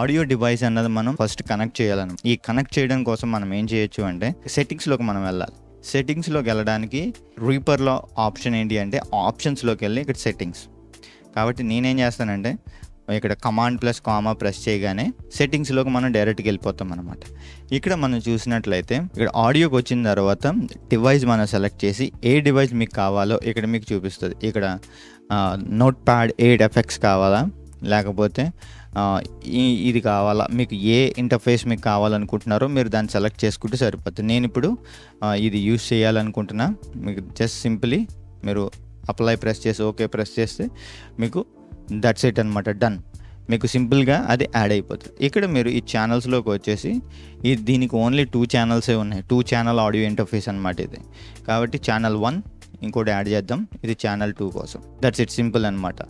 Audio device అన్నది మనం first connect చేయాలను. ఈ కనెక్ట్ చేయడం కోసం మనం ఏం చేయొచ్చు అంటే సెట్టింగ్స్లోకి మనం వెళ్ళాలి. సెట్టింగ్స్లోకి వెళ్ళడానికి రీపర్లో ఆప్షన్ ఏంటి అంటే ఆప్షన్స్లోకి వెళ్ళి ఇక్కడ సెట్టింగ్స్. కాబట్టి నేనేం చేస్తానంటే ఇక్కడ కమాండ్ ప్లస్ కామా ప్రెస్ చేయగానే సెట్టింగ్స్లోకి మనం డైరెక్ట్గా వెళ్ళిపోతాం అనమాట. ఇక్కడ మనం చూసినట్లయితే ఇక్కడ ఆడియోకి వచ్చిన తర్వాత డివైస్ మనం సెలెక్ట్ చేసి ఏ డివైస్ మీకు కావాలో ఇక్కడ మీకు చూపిస్తుంది. ఇక్కడ నోట్ప్యాడ్ 8 ఎఫెక్ట్స్ కావాలా, లేకపోతే ఇది కావాలా, మీకు ఏ ఇంటర్ఫేస్ మీకు కావాలనుకుంటున్నారో మీరు దాన్ని సెలెక్ట్ చేసుకుంటే సరిపోతుంది. నేను ఇప్పుడు ఇది యూస్ చేయాలనుకుంటున్నా. మీకు జస్ట్ సింపుల్లీ మీరు అప్లై ప్రెస్ చేసి ఓకే ప్రెస్ చేస్తే మీకు దట్స్ ఇట్ అనమాట, డన్. మీకు సింపుల్గా అది యాడ్ అయిపోతుంది. ఇక్కడ మీరు ఈ ఛానల్స్లోకి వచ్చేసి దీనికి ఓన్లీ 2 ఛానల్సే ఉన్నాయి. 2 ఛానల్ ఆడియో ఇంటర్ఫేస్ అనమాట ఇది. కాబట్టి ఛానల్ 1 ఇంకోటి యాడ్ చేద్దాం, ఇది ఛానల్ 2 కోసం. దట్స్ ఇట్, సింపుల్ అనమాట.